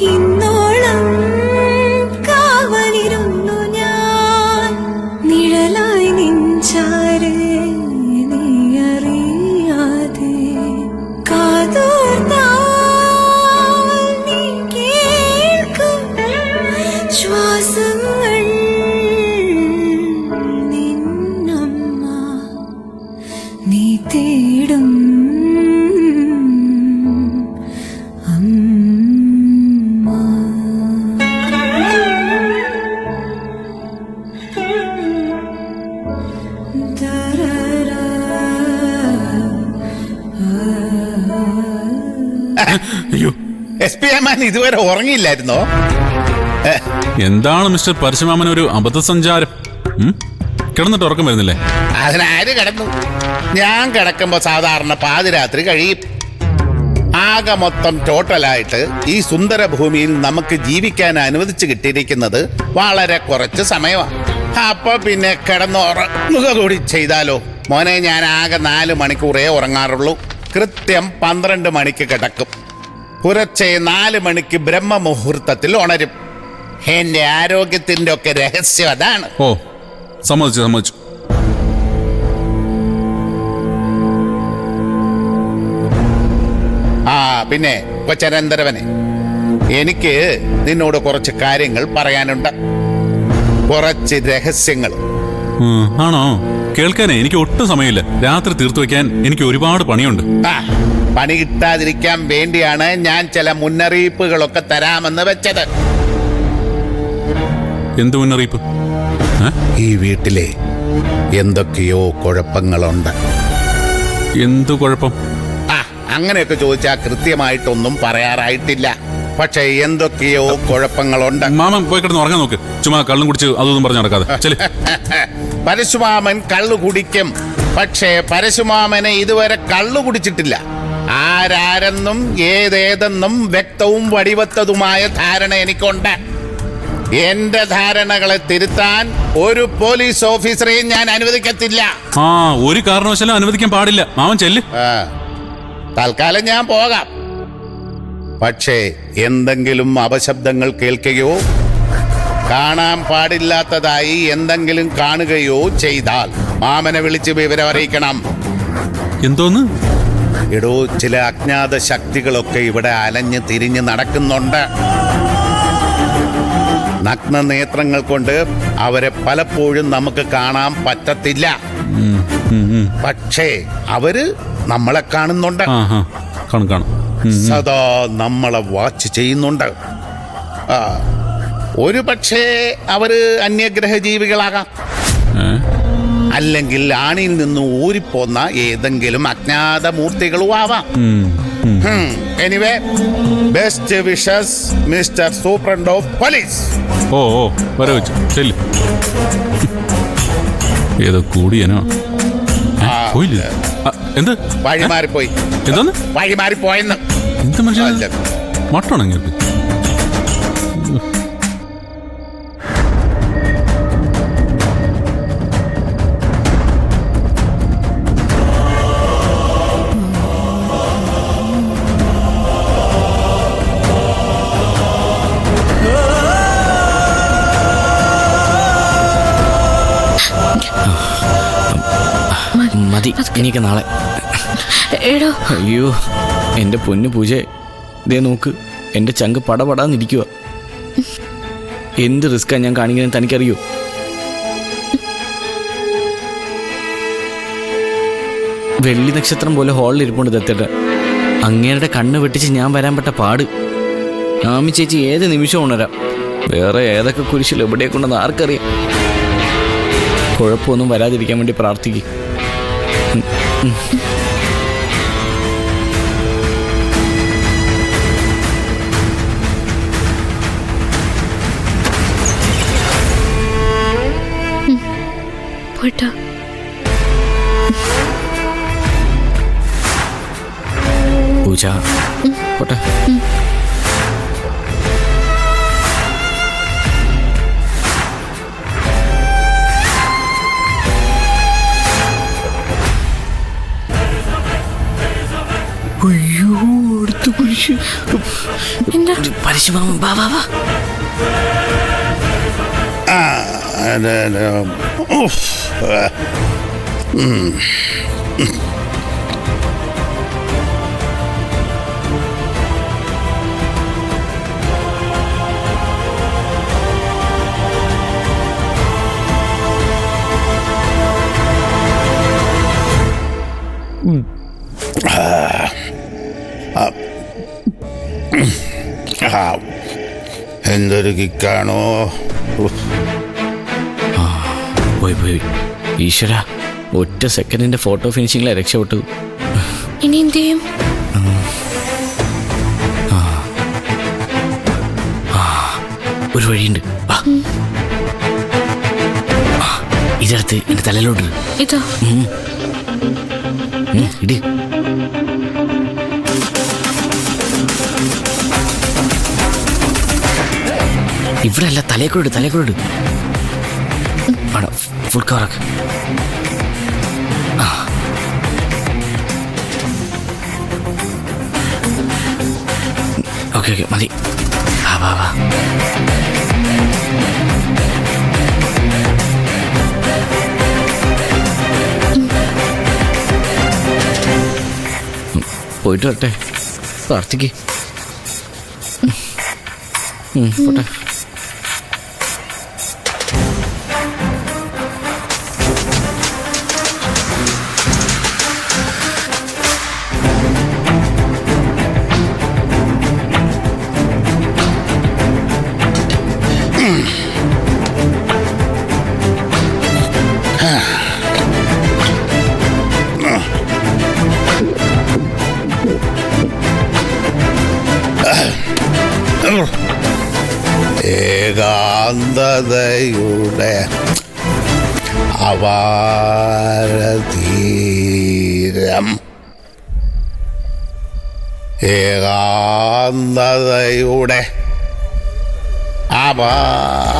ഇന്നോളം കാവലിരുന്നു ഞാൻ നിഴലായി നിൻചാരെ നീ അറിയാതെ കാതോർത്താൽ നീ കേൾക്കും ശ്വാസങ്ങൾ നിന്നമ്മ നീ തേടും അയ്യോ, SP മാൻ ഇതുവരെ ഉറങ്ങിയില്ലായിരുന്നോ? എന്താണ് മിസ്റ്റർ പരശുമാമൻ ഒരു അബദ്ധസഞ്ചാരം? കിടന്നിട്ട് ഉറക്കം വരുന്നില്ലേ? അതിനാര് കിടന്നു? ഞാൻ കിടക്കുമ്പോ സാധാരണ പാതിരാത്രി കഴിയും. ആകെ മൊത്തം ടോട്ടലായിട്ട് ഈ സുന്ദര ഭൂമിയിൽ നമുക്ക് ജീവിക്കാൻ അനുവദിച്ചു കിട്ടിയിരിക്കുന്നത് വളരെ കുറച്ച് സമയമാണ്. അപ്പൊ പിന്നെ കിടന്നുറങ്ങുക കൂടി ചെയ്താലോ? മോനെ, ഞാൻ ആകെ 4 മണിക്കൂറേ ഉറങ്ങാറുള്ളൂ. കൃത്യം 12 മണിക്ക് കിടക്കും. പുലർച്ചെ 4 മണിക്ക് ബ്രഹ്മമുഹൂർത്തത്തിൽ ഉണരും. എന്റെ ആരോഗ്യത്തിന്റെ ഒക്കെ രഹസ്യം അതാണ്. ഓ, സമ്മതിച്ചു. ആ പിന്നെ കൊച്ചനന്തരവനെ, എനിക്ക് നിന്നോട് കുറച്ച് കാര്യങ്ങൾ പറയാനുണ്ട്. കുറച്ച് രഹസ്യങ്ങൾ. ആണോ? കേൾക്കാനേ എനിക്ക് ഒട്ടും സമയമില്ല. രാത്രി തീർത്തു വെക്കാൻ എനിക്ക് ഒരുപാട് പണിയുണ്ട്. പണി കിട്ടാതിരിക്കാൻ വേണ്ടിയാണ് ഞാൻ ചില മുന്നറിയിപ്പുകളൊക്കെ തരാമെന്ന് വെച്ചത്. എന്ത് മുന്നറിയിപ്പ്? ഈ വീട്ടിലെ എന്തൊക്കെയോ കുഴപ്പങ്ങളുണ്ട്. എന്തു കുഴപ്പം? അങ്ങനെയൊക്കെ ചോദിച്ചാൽ കൃത്യമായിട്ടൊന്നും പറയാറായിട്ടില്ല. പക്ഷെ എന്തൊക്കെയോ കുഴപ്പങ്ങളുണ്ട്. മാമൻ പോയി കിടന്ന് ഉറങ്ങാൻ നോക്ക്. ചുമ്മാ കള്ളും കുടിച്ച് അതൊന്നും പറഞ്ഞു നടക്കാതെ. പരശുമാമൻ കള്ളു കുടിക്കും. പക്ഷേ പരശുമാമനെ ഇതുവരെ കള്ളു കുടിച്ചിട്ടില്ല. ആരാരെന്നും ഏതേതെന്നും വ്യക്തവും വടിവത്തതുമായ ധാരണ എനിക്കുണ്ട്. എന്റെ ധാരണകളെ തിരുത്താൻ ഒരു പോലീസ് ഓഫീസറെയും ഞാൻ അനുവദിക്കത്തില്ല. ഒരു കാരണവശാലും അനുവദിക്കാൻ പാടില്ല. മാമൻ ചെല്ല്. തൽക്കാലം ഞാൻ പോകാം. പക്ഷേ എന്തെങ്കിലും അപശബ്ദങ്ങൾ കേൾക്കുകയോ കാണാൻ പാടില്ലാത്തതായി എന്തെങ്കിലും കാണുകയോ ചെയ്താൽ മാമനെ വിളിച്ച് വിവരം അറിയിക്കണം. എന്തോന്ന്? എടോ, ചില അജ്ഞാത ശക്തികളൊക്കെ ഇവിടെ അലഞ്ഞ് തിരിഞ്ഞ് നടക്കുന്നുണ്ട്. നഗ്ന നേത്രങ്ങൾ കൊണ്ട് അവരെ പലപ്പോഴും നമുക്ക് കാണാൻ പറ്റത്തില്ല. പക്ഷേ അവര് നമ്മളെ കാണുന്നുണ്ട്. സദാ നമ്മളെ വാച്ച് ചെയ്യുന്നുണ്ട്. ഒരു പക്ഷേ അവര് അന്യഗ്രഹ ജീവികളാകാം. അല്ലെങ്കിൽ ആണിയിൽ നിന്ന് ഊരിപ്പോന്ന ഏതെങ്കിലും അജ്ഞാത മൂർത്തികളും ആവാം. Anyway, best wishes mister superintendent of police. ഏതോ കൂടിയനോ? എന്ത് വഴിമാറിപ്പോയി? എന്തോന്ന് വഴിമാറിപ്പോയെന്ന്? എന്ത് മനുഷ്യൻ മട്ടോണം ഇങ്ങനെ? മതി, എനിക്ക് നാളെ. അയ്യോ, എന്റെ പൊന്നു പൂജ, ദേ നോക്ക്, എന്റെ ചങ്ക് പടപടാന്നിരിക്കുക. എന്ത് റിസ്ക്കാ ഞാൻ കാണിക്കുന്നത് തനിക്കറിയോ? വെള്ളി നക്ഷത്രം പോലെ ഹോളിൽ ഇരിപ്പുണ്ട് ദത്തേട്ടൻ. അങ്ങേരുടെ കണ്ണ് വെട്ടിച്ച് ഞാൻ വരാൻ പെട്ട പാട്. ആമി ചേച്ചി ഏത് നിമിഷം ഉണരാം. വേറെ ഏതൊക്കെ കുരിശിൽ എവിടെ കൊണ്ടെന്ന് ആർക്കറിയാം. കുഴപ്പമൊന്നും വരാതിരിക്കാൻ വേണ്ടി പ്രാർത്ഥിക്കും. പൂജ പോട്ടെ. അയ്യോ, അടുത്ത കുരിശ്. എന്താ പരശുമാമൻ വാ വാ വാ. ആ, ഉഫ്. എന്തൊരു കിക്കാണോ. പോയി പോയി. ഈശ്വര, ഒറ്റ സെക്കൻഡിന്റെ ഫോട്ടോ ഫിനിഷിങ്ങിലാണ് രക്ഷപ്പെട്ടത്. ഇനി എന്ത് ചെയ്യും? ഒരു വഴിയുണ്ട്. വാ. ഇതെടുത്ത് എന്റെ തലയിലോട്ട് ഇതോ? ഇടി. ഇവിടെ അല്ല, തലയെക്കൂട് തലയെക്കൂട്. ഫുൾ കവറാക്ക്. ഓക്കെ ഓക്കെ മതി. വാ വാ വാ. പോയിട്ട് വരട്ടെ. പ്രാർത്ഥിക്ക്. പോട്ടെ. ഏകാന്തതയുടെ അപാരതീരം, ഏകാന്തതയുടെ അപാര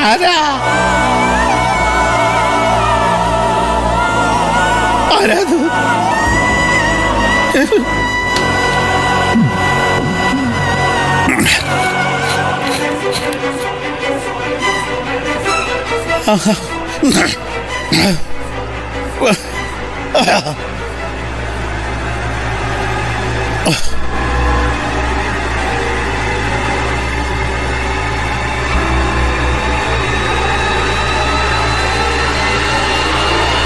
ആരാ ആരാത്?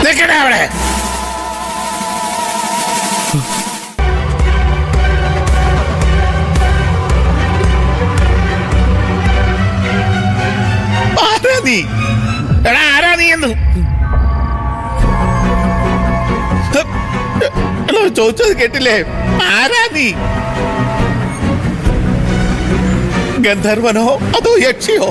നിൽക്കണേ അവിടെ. ആരാ നീ? എടാ ആരാ നീ എന്ന് ചോദിച്ചത് കേട്ടില്ലേ? ആരാ നീ? ഗന്ധർവനോ അതോ യക്ഷിയോ?